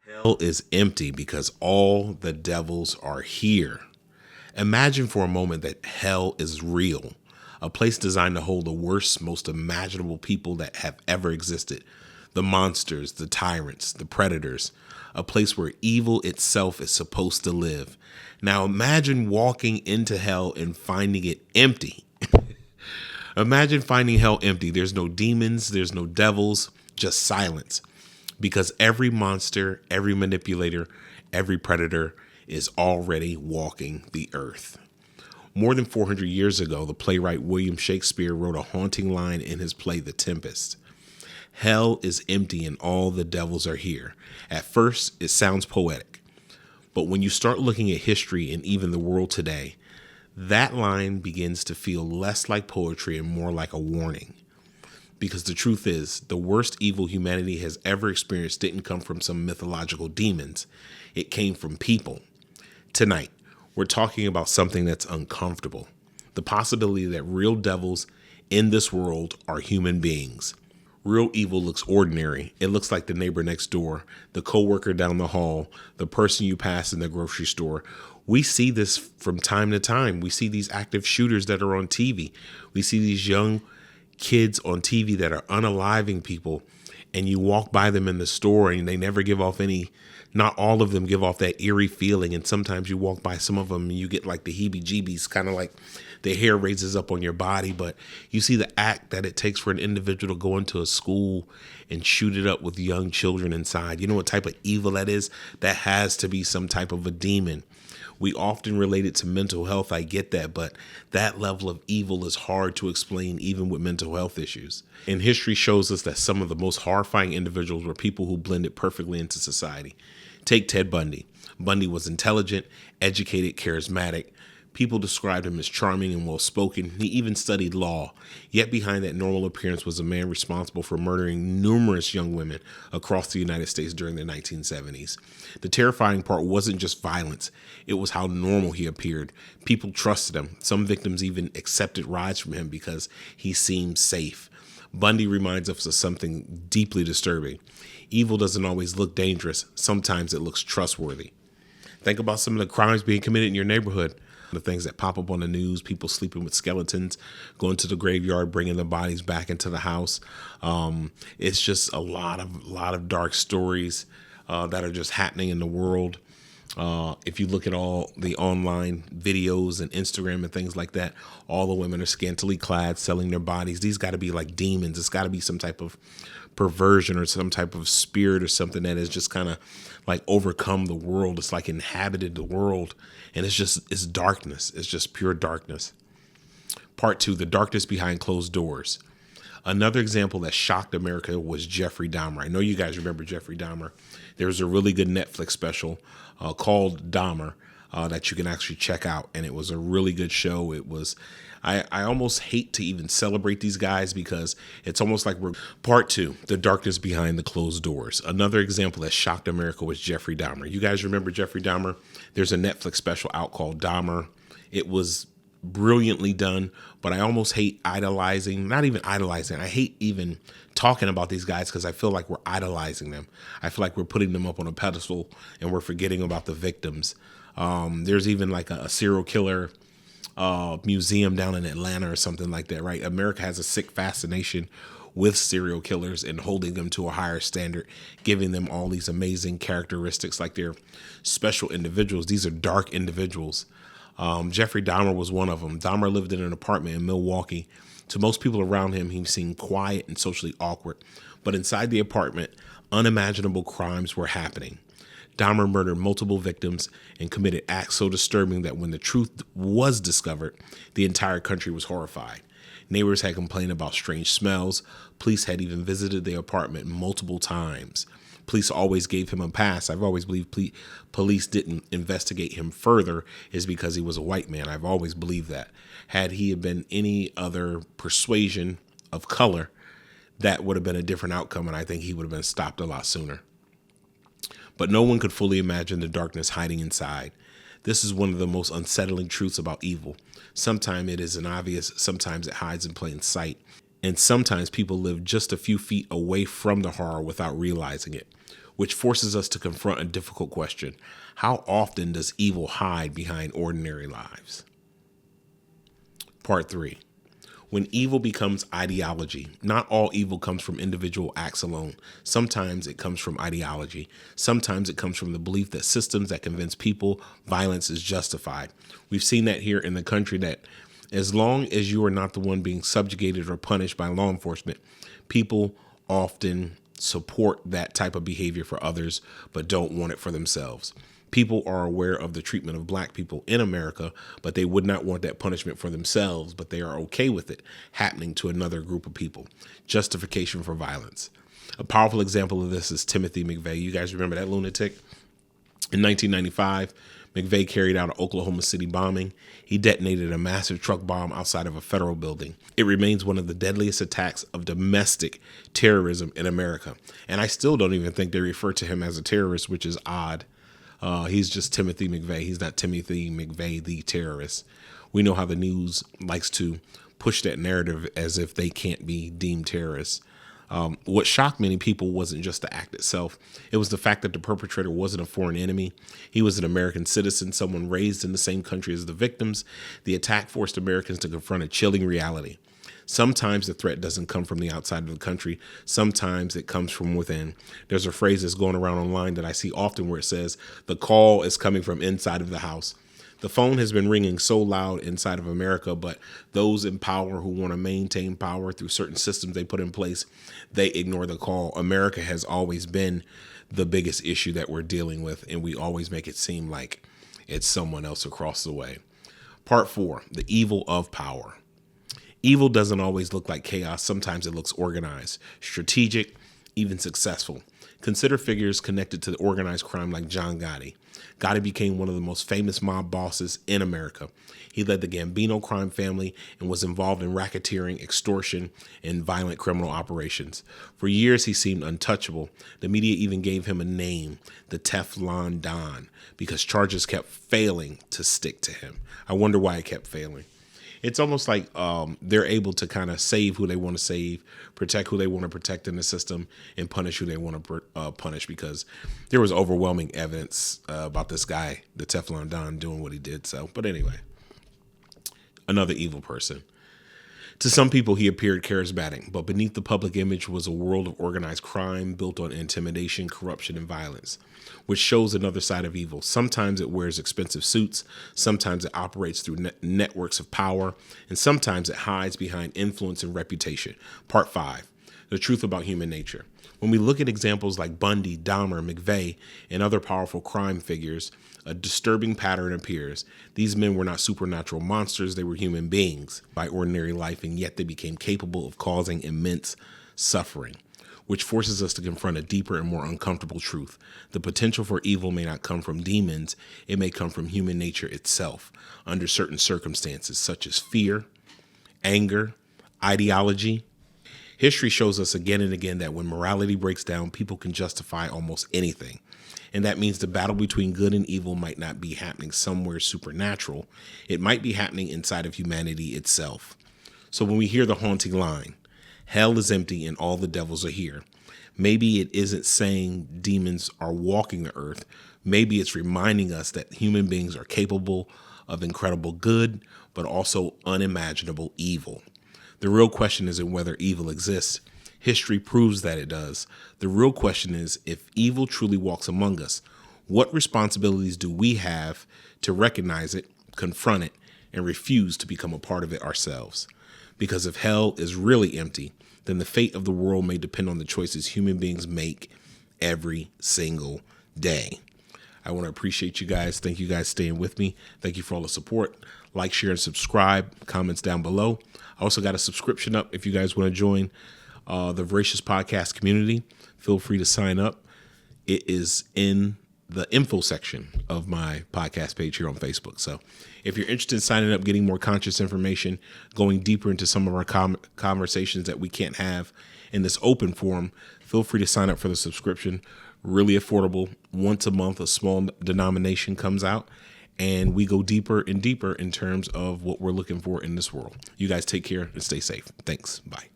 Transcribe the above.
Hell is empty because all the devils are here. Imagine for a moment that hell is real, a place designed to hold the worst, most imaginable people that have ever existed, the monsters, the tyrants, the predators, a place where evil itself is supposed to live. Now imagine walking into hell and finding it empty. Imagine finding hell empty. There's no demons, there's no devils, just silence. Because every monster, every manipulator, every predator is already walking the earth. More than 400 years ago, the playwright William Shakespeare wrote a haunting line in his play The Tempest. Hell is empty and all the devils are here. At first, it sounds poetic. But when you start looking at history and even the world today, that line begins to feel less like poetry and more like a warning. Because the truth is, the worst evil humanity has ever experienced didn't come from some mythological demons. It came from people. Tonight, we're talking about something that's uncomfortable. The possibility that real devils in this world are human beings. Real evil looks ordinary. It looks like the neighbor next door, the coworker down the hall, the person you pass in the grocery store. We see this from time to time. We see these active shooters that are on TV. We see these young kids on TV that are unaliving people, and you walk by them in the store and they never give off not all of them give off that eerie feeling. And sometimes you walk by some of them and you get like the heebie-jeebies, kind of like the hair raises up on your body. But you see the act that it takes for an individual to go into a school and shoot it up with young children inside. You know what type of evil that is? That has to be some type of a demon. We often relate it to mental health. I get that, but that level of evil is hard to explain even with mental health issues. And history shows us that some of the most horrifying individuals were people who blended perfectly into society. Take Ted Bundy. Bundy was intelligent, educated, charismatic. People described him as charming and well-spoken. He even studied law. Yet behind that normal appearance was a man responsible for murdering numerous young women across the United States during the 1970s. The terrifying part wasn't just violence. It was how normal he appeared. People trusted him. Some victims even accepted rides from him because he seemed safe. Bundy reminds us of something deeply disturbing. Evil doesn't always look dangerous. Sometimes it looks trustworthy. Think about some of the crimes being committed in your neighborhood. The things that pop up on the news, people sleeping with skeletons, going to the graveyard, bringing the bodies back into the house. It's just a lot of dark stories that are just happening in the world. If you look at all the online videos and Instagram and things like that, all the women are scantily clad, selling their bodies. These got to be like demons. It's got to be some type of perversion or some type of spirit or something that has just kind of like overcome the world. It's like inhabited the world, and it's darkness. It's just pure darkness. Part 2, the darkness behind closed doors. Another example that shocked America was Jeffrey Dahmer. I know you guys remember Jeffrey Dahmer. There was a really good Netflix special called Dahmer that you can actually check out, and it was a really good show. It was, I almost hate to even celebrate these guys because it's almost like we're Part 2, the darkness behind the closed doors. Another example that shocked America was Jeffrey Dahmer. You guys remember Jeffrey Dahmer? There's a Netflix special out called Dahmer. It was brilliantly done, but I almost hate not even idolizing. I hate even talking about these guys because I feel like we're idolizing them. I feel like we're putting them up on a pedestal and we're forgetting about the victims. There's even like a serial killer museum down in Atlanta or something like that, right? America has a sick fascination with serial killers and holding them to a higher standard, giving them all these amazing characteristics like they're special individuals. These are dark individuals. Jeffrey Dahmer was one of them. Dahmer lived in an apartment in Milwaukee. To most people around him, he seemed quiet and socially awkward. But inside the apartment, unimaginable crimes were happening. Dahmer murdered multiple victims and committed acts so disturbing that when the truth was discovered, the entire country was horrified. Neighbors had complained about strange smells. Police had even visited the apartment multiple times. Police always gave him a pass. I've always believed police didn't investigate him further is because he was a white man. I've always believed that. Had he been any other persuasion of color, that would have been a different outcome, and I think he would have been stopped a lot sooner. But no one could fully imagine the darkness hiding inside. This is one of the most unsettling truths about evil. Sometimes it isn't obvious, sometimes it hides in plain sight, and sometimes people live just a few feet away from the horror without realizing it. which forces us to confront a difficult question. How often does evil hide behind ordinary lives? Part 3. When evil becomes ideology, not all evil comes from individual acts alone. Sometimes it comes from ideology. Sometimes it comes from the belief that systems that convince people violence is justified. We've seen that here in the country, that as long as you are not the one being subjugated or punished by law enforcement, people often support that type of behavior for others, but don't want it for themselves. People are aware of the treatment of black people in America, but they would not want that punishment for themselves, but they are okay with it happening to another group of people. Justification for violence. A powerful example of this is Timothy McVeigh. You guys remember that lunatic? In 1995, McVeigh carried out an Oklahoma City bombing. He detonated a massive truck bomb outside of a federal building. It remains one of the deadliest attacks of domestic terrorism in America. And I still don't even think they refer to him as a terrorist, which is odd. He's just Timothy McVeigh. He's not Timothy McVeigh, the terrorist. We know how the news likes to push that narrative as if they can't be deemed terrorists. What shocked many people wasn't just the act itself. It was the fact that the perpetrator wasn't a foreign enemy. He was an American citizen, someone raised in the same country as the victims. The attack forced Americans to confront a chilling reality. Sometimes the threat doesn't come from the outside of the country. Sometimes it comes from within. There's a phrase that's going around online that I see often where it says, the call is coming from inside of the house. The phone has been ringing so loud inside of America, but those in power who want to maintain power through certain systems they put in place, they ignore the call. America has always been the biggest issue that we're dealing with, and we always make it seem like it's someone else across the way. Part 4, the evil of power. Evil doesn't always look like chaos. Sometimes it looks organized, strategic, even successful. Consider figures connected to the organized crime like John Gotti. Gotti became one of the most famous mob bosses in America. He led the Gambino crime family and was involved in racketeering, extortion, and violent criminal operations. For years, he seemed untouchable. The media even gave him a name, the Teflon Don, because charges kept failing to stick to him. I wonder why it kept failing. It's almost like they're able to kind of save who they want to save, protect who they want to protect in the system, and punish who they want to punish, because there was overwhelming evidence about this guy, the Teflon Don, doing what he did. So, but anyway, another evil person. To some people, he appeared charismatic, but beneath the public image was a world of organized crime built on intimidation, corruption, and violence, which shows another side of evil. Sometimes it wears expensive suits, sometimes it operates through networks of power, and sometimes it hides behind influence and reputation. Part 5, the truth about human nature. When we look at examples like Bundy, Dahmer, McVeigh, and other powerful crime figures, a disturbing pattern appears. These men were not supernatural monsters. They were human beings by ordinary life, and yet they became capable of causing immense suffering, which forces us to confront a deeper and more uncomfortable truth. The potential for evil may not come from demons. It may come from human nature itself under certain circumstances, such as fear, anger, ideology. History shows us again and again that when morality breaks down, people can justify almost anything. And that means the battle between good and evil might not be happening somewhere supernatural. It might be happening inside of humanity itself. So when we hear the haunting line, hell is empty and all the devils are here, maybe it isn't saying demons are walking the earth. Maybe it's reminding us that human beings are capable of incredible good, but also unimaginable evil. The real question isn't whether evil exists. History proves that it does. The real question is, if evil truly walks among us, what responsibilities do we have to recognize it, confront it, and refuse to become a part of it ourselves? Because if hell is really empty, then the fate of the world may depend on the choices human beings make every single day. I want to appreciate you guys. Thank you guys staying with me. Thank you for all the support. Like, share, and subscribe. Comments down below. I also got a subscription up if you guys want to join the Voracious Podcast community. Feel free to sign up. It is in the info section of my podcast page here on Facebook. So if you're interested in signing up, getting more conscious information, going deeper into some of our conversations that we can't have in this open forum, feel free to sign up for the subscription. Really affordable. Once a month, a small denomination comes out, and we go deeper and deeper in terms of what we're looking for in this world. You guys take care and stay safe. Thanks. Bye.